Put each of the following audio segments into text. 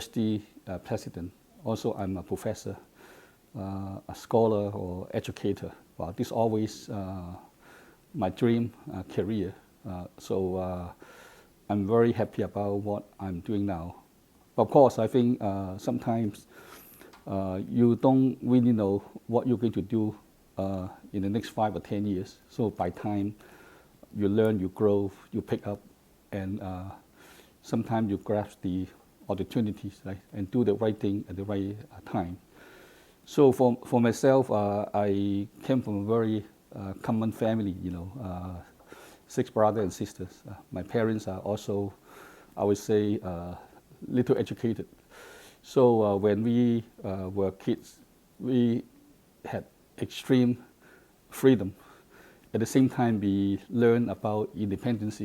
university president. Also, I'm a professor, a scholar or educator. Well, this is always my dream career. I'm very happy about what I'm doing now. Of course, I think sometimes you don't really know what you're going to do in the next 5 or 10 years. So by time you learn, you grow, you pick up, and sometimes you grasp the opportunities, right, and do the right thing at the right time. So for myself, I came from a very common family, 6 brothers and sisters. My parents are also, I would say, little educated. So when we were kids, we had extreme freedom. At the same time, we learned about independence.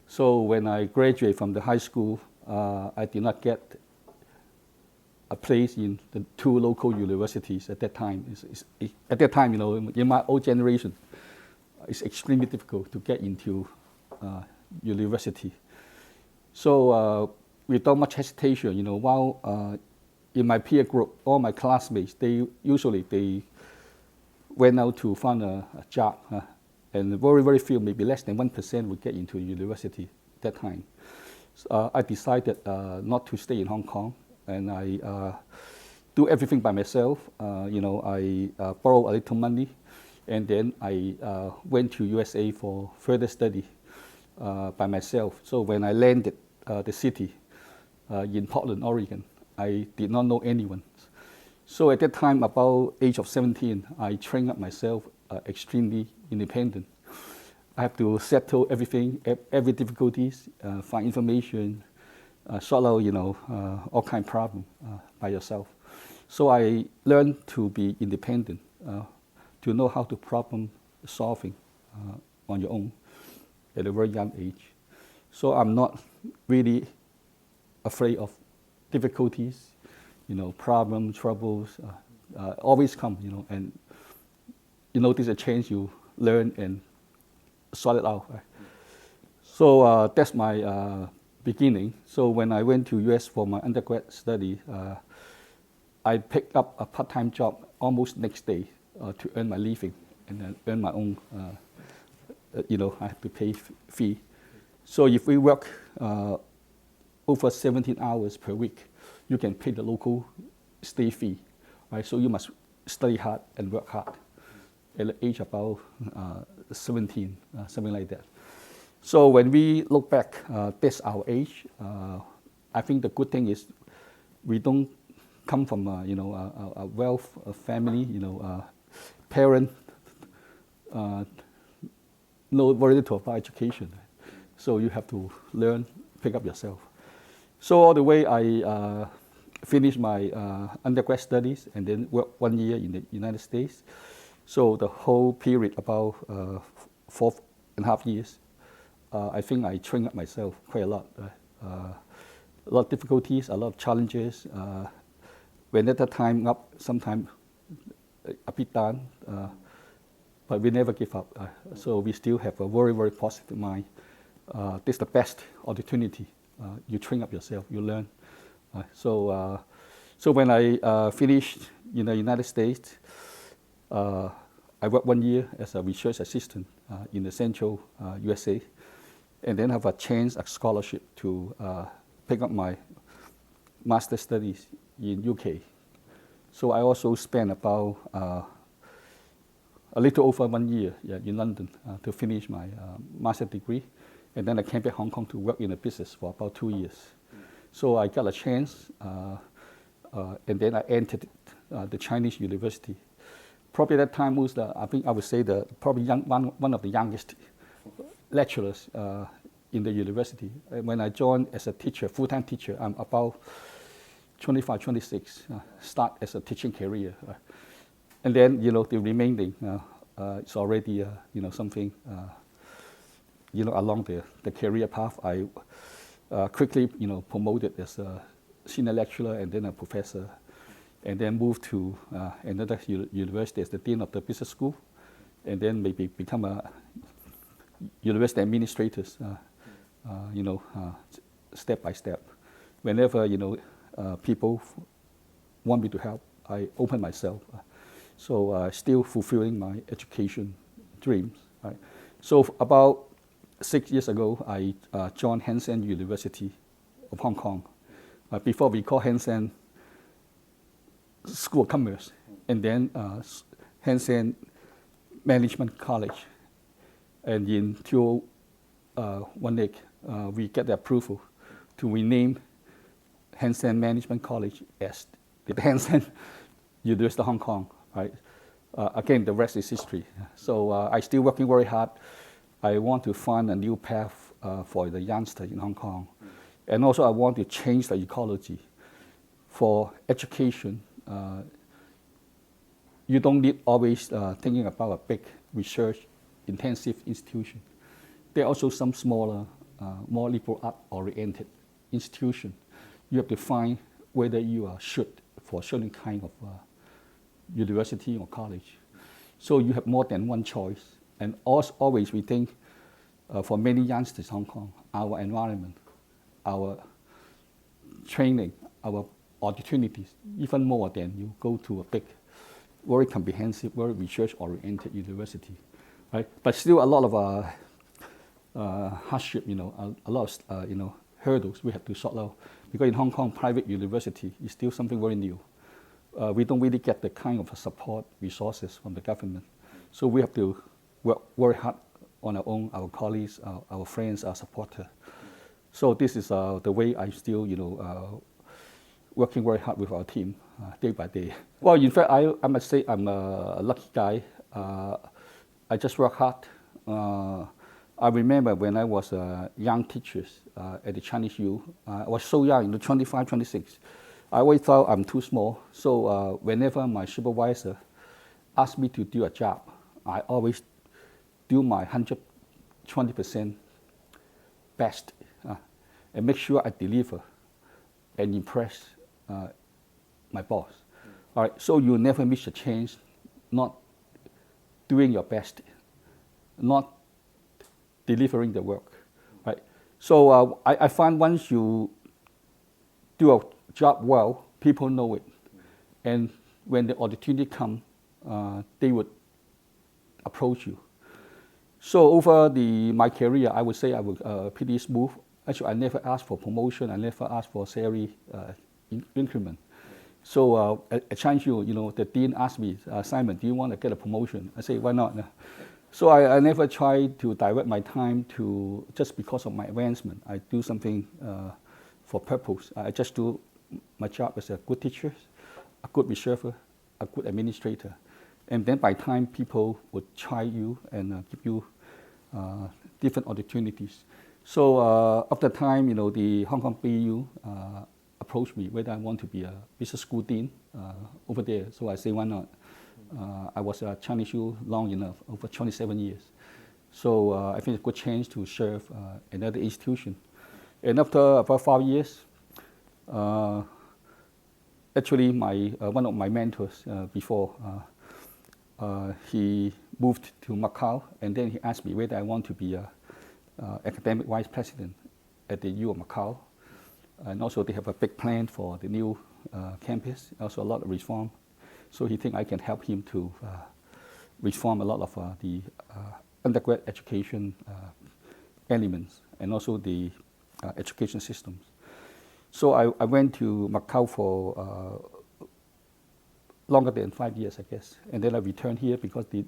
So when I graduated from the high school, I did not get a place in the 2 local universities at that time. At that time, in my old generation, it's extremely difficult to get into university. So without much hesitation, while in my peer group, all my classmates, they went out to find a job, and very, very few, maybe less than 1% would get into university at that time. So, I decided not to stay in Hong Kong, and I do everything by myself. I borrow a little money, and then I went to USA for further study by myself. So when I landed the city in Portland, Oregon, I did not know anyone. So at that time, about age of 17, I trained up myself extremely independent. I have to settle everything, every difficulties, find information, sort out, all kind of problem by yourself. So I learned to be independent, to know how to problem solving on your own at a very young age. So I'm not really afraid of difficulties, problems, troubles, always come, and there's a change you learn and sort it out. Right? So that's my beginning. So when I went to US for my undergrad study, I picked up a part-time job almost next day to earn my living and then earn my own, I have to pay fee. So if we work over 17 hours per week, you can pay the local stay fee, right? So you must study hard and work hard at the age about 17, something like that. So when we look back, that's our age. I think the good thing is we don't come from a wealth family, parent know very little about education. So you have to learn, pick up yourself. So all the way I finished my undergrad studies and then worked 1 year in the United States. So the whole period, about 4.5 years, I think I trained up myself quite a lot. A lot of difficulties, a lot of challenges. When at that time up, sometimes a bit down, but we never give up. So we still have a very, very positive mind. This is the best opportunity. You train up yourself, you learn. So when I finished in the United States, I worked 1 year as a research assistant in the central USA, and then have a chance, a scholarship to pick up my master's studies in UK. So I also spent about a little over 1 year in London to finish my master's degree. And then I came back to Hong Kong to work in a business for about 2 years. So I got a chance, and then I entered the Chinese university. Probably at that time was I think I would say probably one of the youngest lecturers in the university. When I joined as a teacher, full-time teacher, I'm about 25, 26, start as a teaching career. And then, the remaining, it's already, something, along the career path. I quickly, promoted as a senior lecturer and then a professor, and then moved to another university as the dean of the business school, and then maybe become a university administrator, step by step. whenever people want me to help, I open myself. So still fulfilling my education dreams. Right? So about 6 years ago, I joined Seng University of Hong Kong. Before we call Seng School of Commerce, and then Seng Management College. And in 2018, we get the approval to rename Seng Management College as the Seng University of Hong Kong. Right? Again, the rest is history. So I still working very hard. I want to find a new path for the youngster in Hong Kong. And also I want to change the ecology. For education, you don't need always thinking about a big research intensive institution. There are also some smaller, more liberal art oriented institutions. You have to find whether you are suited for a certain kind of university or college. So you have more than one choice. And always we think for many youngsters in Hong Kong, our environment, our training, our opportunities, even more than you go to a big, very comprehensive, very research-oriented university, right? But still a lot of hardship, a lot of hurdles we have to sort out. Because in Hong Kong, private university is still something very new. We don't really get the kind of support resources from the government. So we have to work very hard on our own, our colleagues, our friends, our supporters. So this is the way I still, working very hard with our team day by day. Well, in fact, I must say I'm a lucky guy. I just work hard. I remember when I was a young teacher at the Chinese U, I was so young, 25, 26. I always thought I'm too small. So whenever my supervisor asked me to do a job, I always do my 120% best and make sure I deliver and impress my boss. All right, so you never miss a chance not doing your best, not delivering the work, right? So I find once you do a job well, people know it. And when the opportunity comes, they would approach you. So over my career, I would say I was pretty smooth. Actually, I never asked for promotion. I never asked for salary increment. So at Chinese U, the dean asked me, Simon, do you want to get a promotion? I say, why not? So I never try to divert my time to just because of my advancement. I do something for purpose. I just do my job as a good teacher, a good researcher, a good administrator. And then by time, people would try you and give you different opportunities. So after time, the Hong Kong BU approached me whether I want to be a business school dean over there. So I say, why not? I was at Chinese U long enough, over 27 years. So I think it's a good chance to serve another institution. And after about 5 years, actually one of my mentors before, he moved to Macau, and then he asked me whether I want to be academic vice president at the U of Macau. And also they have a big plan for the new campus, also a lot of reform. So he thinks I can help him to reform a lot of the undergrad education elements and also the education systems. So I went to Macau for longer than 5 years, I guess. And then I returned here because they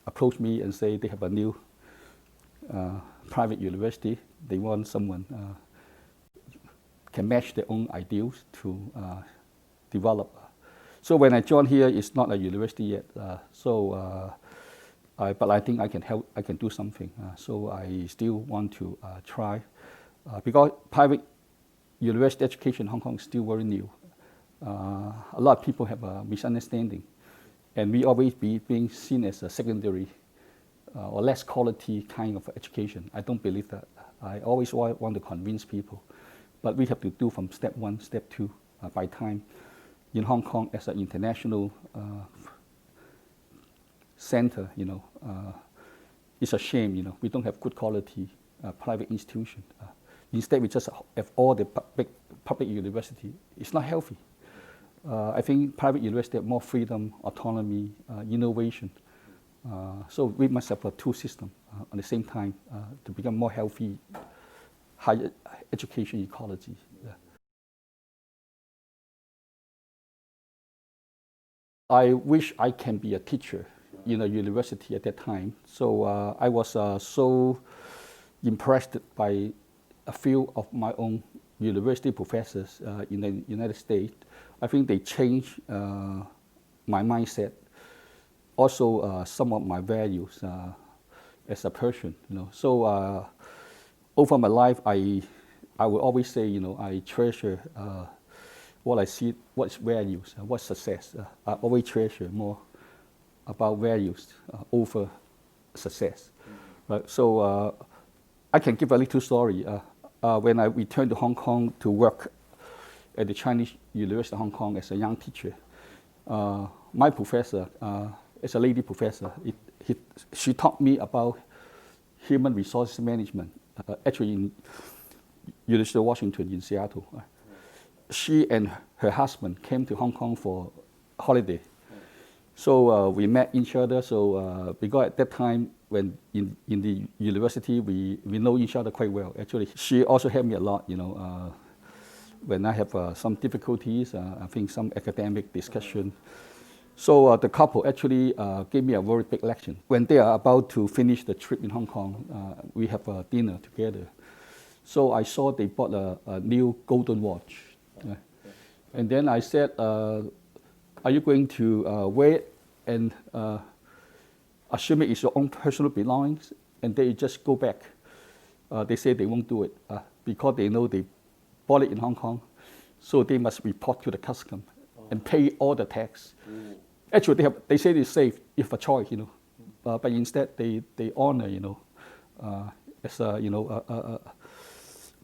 approached me and say they have a new private university. They want someone can match their own ideals to develop. So when I joined here, it's not a university yet. But I think I can help. I can do something. So I still want to try, because private university education in Hong Kong is still very new. A lot of people have a misunderstanding, and we always being seen as a secondary or less quality kind of education. I don't believe that. I always want to convince people, but we have to do from step 1, step 2 by time. In Hong Kong, as an international center, it's a shame, we don't have good quality private institution. instead we just have all the public university. It's not healthy. I think private university have more freedom, autonomy, innovation. So we must have a two system at the same time to become more healthy, higher education ecology. Yeah. I wish I can be a teacher in a university at that time. So I was so impressed by a few of my own university professors in the United States. I think they changed my mindset, also some of my values as a person. So over my life, I will always say, I treasure what I see, what's values, what's success. I always treasure more about values over success. Right? So I can give a little story. When I returned to Hong Kong to work at the Chinese University of Hong Kong as a young teacher, my professor, as a lady professor, she taught me about human resources management, actually in University of Washington in Seattle. She and her husband came to Hong Kong for holiday. So we met each other. So because at that time, when in the university, we know each other quite well. Actually, she also helped me a lot, when I have some difficulties, I think some academic discussion. So the couple actually gave me a very big lesson. When they are about to finish the trip in Hong Kong, we have a dinner together. So I saw they bought a new golden watch. And then I said, are you going to wear it and assume it's your own personal belongings and then you just go back? They say they won't do it because they know they bought it in Hong Kong, so they must report to the custom and pay all the tax. Actually, they say it's safe if a choice, but instead they honor, as a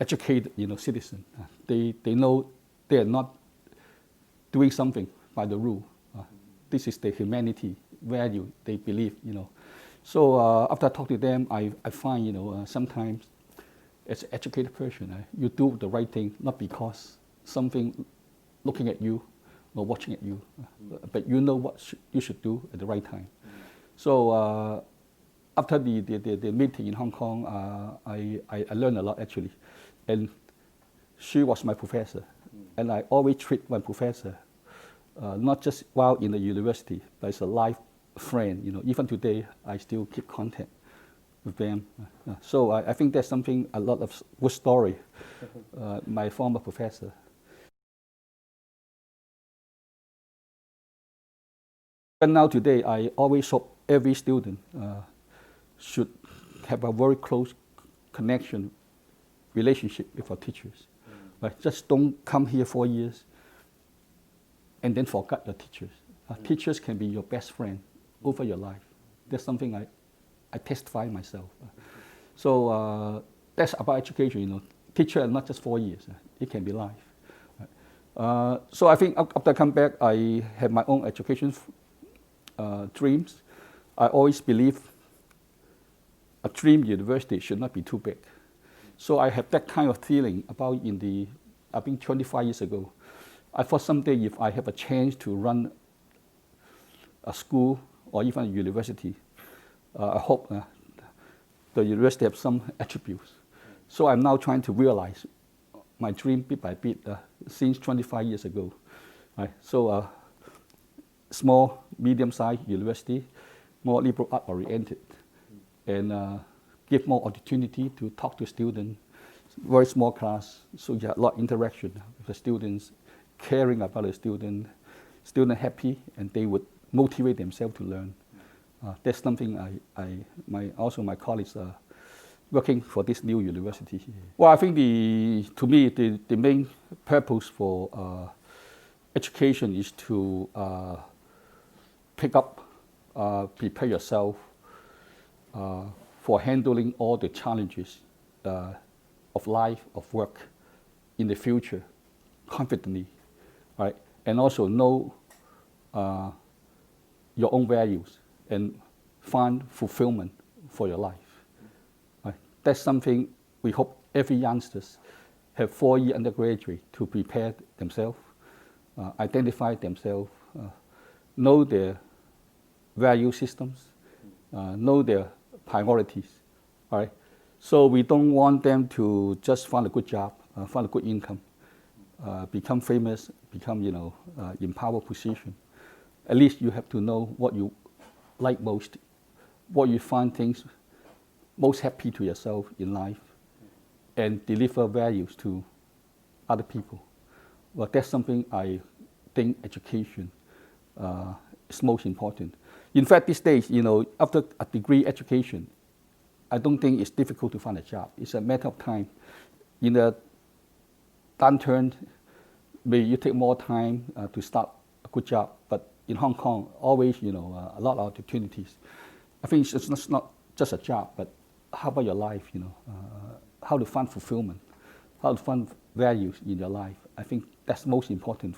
educated, citizen. They know they are not doing something by the rule. This is the humanity value they believe, So after I talk to them, I find, sometimes as an educated person, you do the right thing, not because something looking at you or watching at you, but you know what you should do at the right time. So after the meeting in Hong Kong, I learned a lot actually. And she was my professor. And I always treat my professor, not just while in the university, but as a life friend. Even today, I still keep contact with them. So I think there's something, a lot of good story, my former professor. And now today, I always hope every student should have a very close connection, relationship with our teachers. Right? Just don't come here 4 years and then forget your teachers. Teachers can be your best friend over your life. That's something I testify myself. So that's about education. Teacher not just 4 years. It can be life. So I think after I come back, I have my own education dreams. I always believe a dream university should not be too big. So I have that kind of feeling about I think 25 years ago. I thought someday if I have a chance to run a school or even a university, I hope the university have some attributes. So I'm now trying to realize my dream bit by bit since 25 years ago. Right? So small, medium-sized university, more liberal art oriented, and give more opportunity to talk to students. Very small class, so you have a lot of interaction with the students, caring about the student happy, and they would motivate themselves to learn. That's something also my colleagues are working for this new university. Well, I think to me the main purpose for education is to pick up, prepare yourself for handling all the challenges of life, of work in the future confidently, right? And also know your own values and find fulfillment for your life. Right? That's something we hope every youngsters have 4-year undergraduate to prepare themselves, identify themselves, know their value systems, know their priorities, all right? So we don't want them to just find a good job, find a good income, become famous, become, in power position. At least you have to know what you like most, what you find things most happy to yourself in life, and deliver values to other people. Well, that's something I think education is most important. In fact, these days, after a degree education, I don't think it's difficult to find a job. It's a matter of time. In a downturn, maybe you take more time to start a good job, but in Hong Kong, always, a lot of opportunities. I think it's not just a job, but how about your life, how to find fulfillment, how to find values in your life. I think that's most important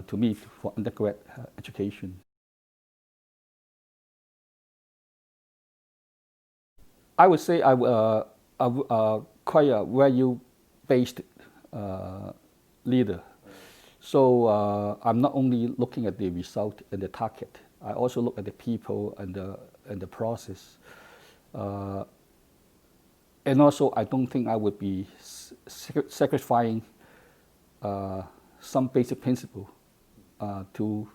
to me, for undergrad education. I would say I'm quite a value-based leader. So I'm not only looking at the result and the target. I also look at the people and the process. And also, I don't think I would be sacrificing some basic principle to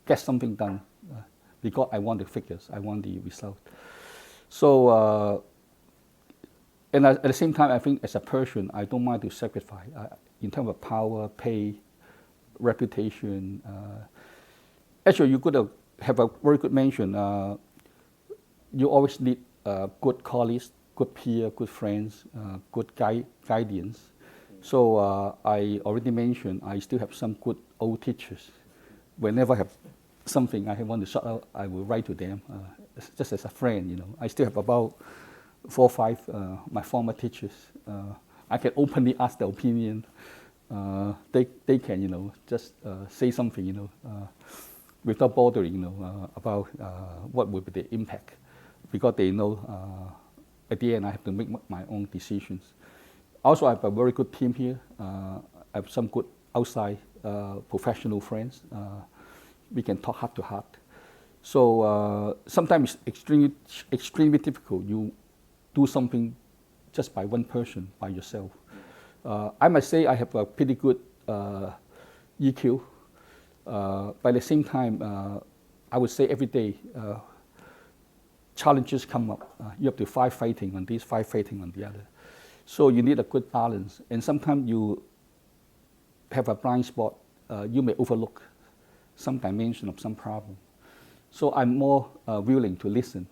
get something done because I want the figures, I want the result. So, and at the same time, I think as a person, I don't mind to sacrifice in terms of power, pay, reputation. Actually, you could have a very good mention. You always need good colleagues, good peer, good friends, good guidance. So I already mentioned I still have some good old teachers. Whenever I have something I want to sort out, I will write to them, just as a friend. I still have about 4 or 5 my former teachers. I can openly ask their opinion. They can, just say something, without bothering, about what will be the impact, because they know at the end I have to make my own decisions. Also, I have a very good team here. I have some good outside professional friends. We can talk heart to heart. So sometimes it's extremely difficult. You do something just by one person, by yourself. I must say I have a pretty good EQ. But at the same time, I would say every day challenges come up. You have to fighting on this, fighting on the other. So you need a good balance. And sometimes you have a blind spot. You may overlook some dimension of some problem. So I'm more willing to listen.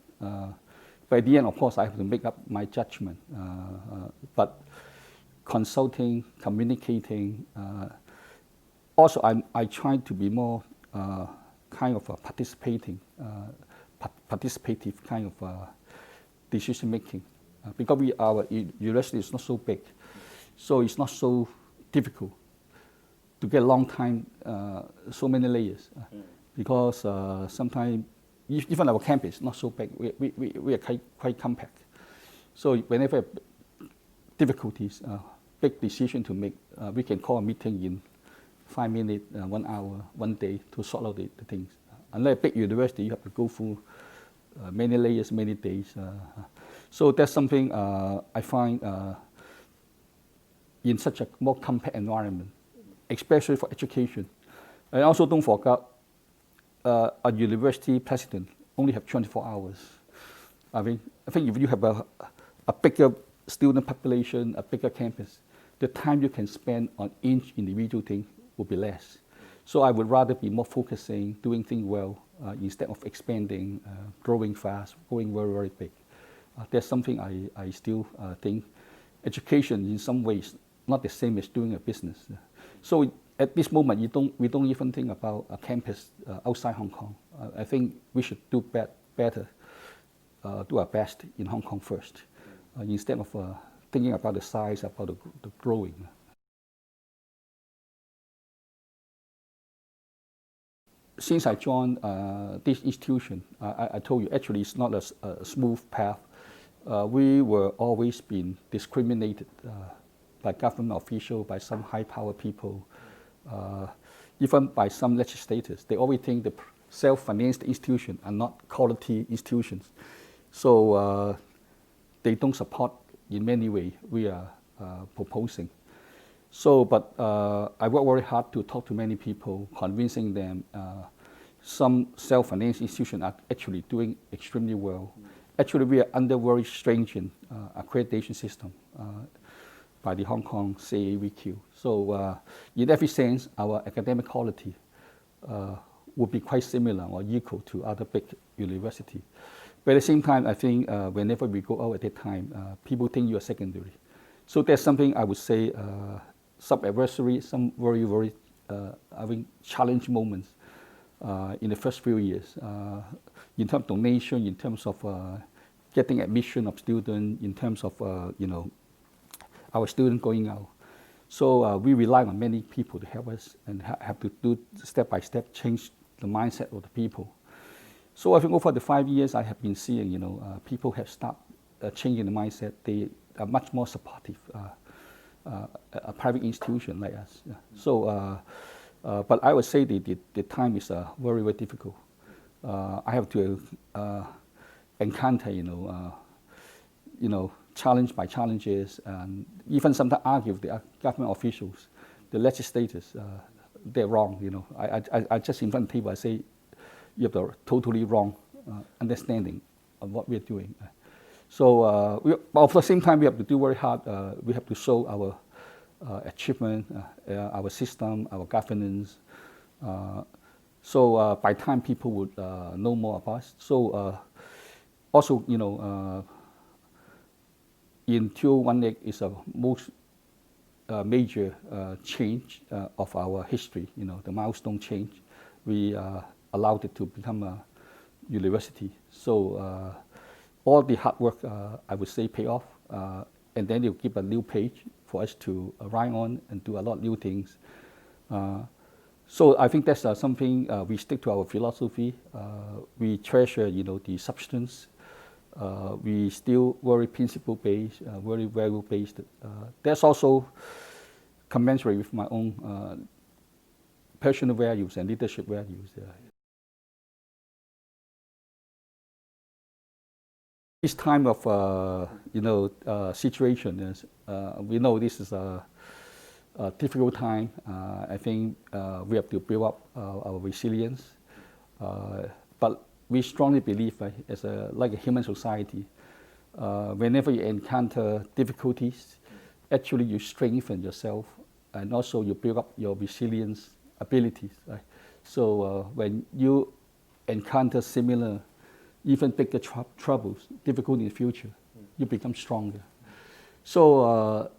By the end, of course, I have to make up my judgment. But consulting, communicating, also I try to be more kind of a participative kind of decision making. Because our university is not so big, so it's not so difficult to get a long time, so many layers. Because sometimes, even our campus is not so big, we are quite compact. So whenever difficulties, big decision to make, we can call a meeting in 5 minutes, 1 hour, 1 day to sort out the things. Unlike a big university, you have to go through many layers, many days. So that's something I find in such a more compact environment, especially for education. And also don't forget, a university president only have 24 hours. I think if you have a bigger student population, a bigger campus, the time you can spend on each individual thing will be less. So I would rather be more focusing, doing things well, instead of expanding, growing fast, growing very, very big. That's something I still think education in some ways not the same as doing a business. So at this moment, we don't even think about a campus outside Hong Kong. I think we should do better, do our best in Hong Kong first, instead of thinking about the size, about the growing. Since I joined this institution, I told you actually it's not a smooth path. we were always being discriminated by government officials, by some high-power people, even by some legislators. They always think the self-financed institutions are not quality institutions. So they don't support in many ways we are proposing. So, but I work very hard to talk to many people, convincing them some self-financed institutions are actually doing extremely well. Actually, we are under very stringent accreditation system by the Hong Kong CAVQ. So in every sense, our academic quality would be quite similar or equal to other big universities. But at the same time, I think whenever we go out at that time, people think you are secondary. So there's something I would say, some adversary, some very, very having challenge moments in the first few years, in terms of donation, in terms of getting admission of students, in terms of our students going out. So we rely on many people to help us and have to do step by step change the mindset of the people. So I think over the 5 years I have been seeing, people have started changing the mindset. They are much more supportive. A private institution like us. Yeah. So, but I would say the time is very, very difficult. I have to encounter, challenge by challenges, and even sometimes argue with the government officials, the legislators. They're wrong. I just in front of the table I say, you have the totally wrong understanding of what we're doing. So, but at the same time, we have to do very hard. We have to show our achievement, our system, our governance. So by time people would know more about us. So also, in 2018 is a most major change of our history. The milestone change. We allowed it to become a university. So all the hard work, I would say, pay off. And then they'll give a new page for us to write on and do a lot of new things. So I think that's something we stick to our philosophy. We treasure, the substance. We still very principle-based, very value-based. That's also commensurate with my own personal values and leadership values. This time of situation is, we know this is a difficult time. I think we have to build up our resilience. But we strongly believe, like a human society, whenever you encounter difficulties, actually you strengthen yourself, and also you build up your resilience abilities. Right? So when you encounter similar, even bigger troubles, difficult in the future, you become stronger. So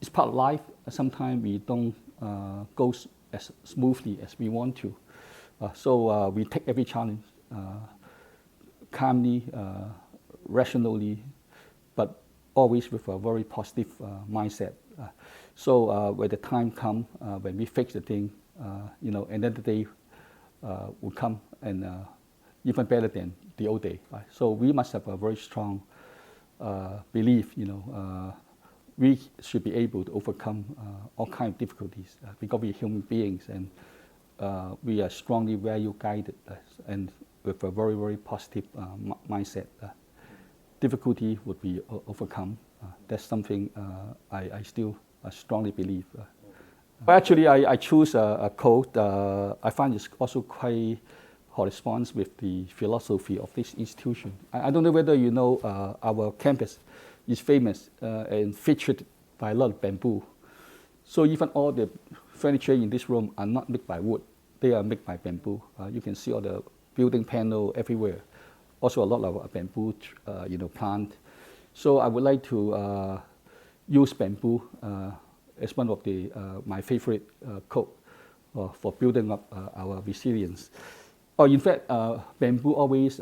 it's part of life. Sometimes we don't go as smoothly as we want to. So we take every challenge calmly, rationally, but always with a very positive mindset. So when the time comes, when we fix the thing, and then the day will come and even better than the old day. Right? So we must have a very strong belief, we should be able to overcome all kinds of difficulties because we're human beings, and we are strongly value guided and with a very, very positive mindset. Difficulty would be overcome. That's something I still strongly believe. But actually, I choose a quote. I find it's also quite corresponds with the philosophy of this institution. I don't know whether you know our campus is famous and featured by a lot of bamboo. So even all the furniture in this room are not made by wood. They are made by bamboo. You can see all the building panel everywhere. Also a lot of bamboo, plant. So I would like to use bamboo as one of the my favorite quote for building up our resilience. In fact, bamboo always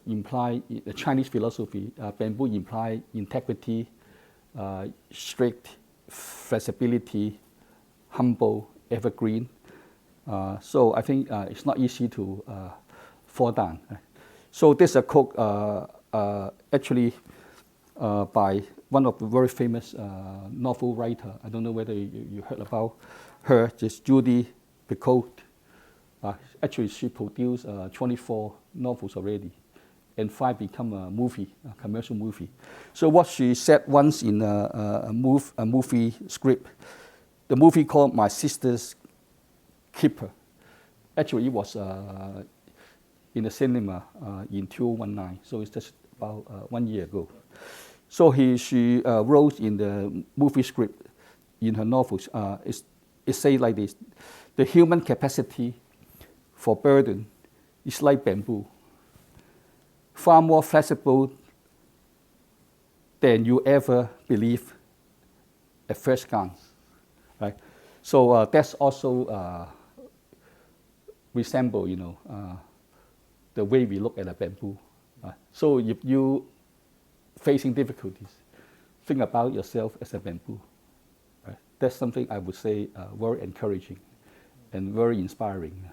imply, the Chinese philosophy, bamboo imply integrity, strict, flexibility, humble, evergreen. So I think it's not easy to fall down. So this quote actually by one of the very famous novel writer. I don't know whether you heard about her, just Judy Picoult. Actually, she produced 24 novels already, and 5 become a movie, a commercial movie. So what she said once in a movie script, the movie called My Sister's Keeper. Actually, it was in the cinema in 2019, so it's just about 1 year ago. So she wrote in the movie script, in her novels, it says like this: the human capacity for burden is like bamboo, far more flexible than you ever believe at first glance, right? So that's also resemble, the way we look at a bamboo. So if you facing difficulties, think about yourself as a bamboo. Right? That's something I would say very encouraging and very inspiring.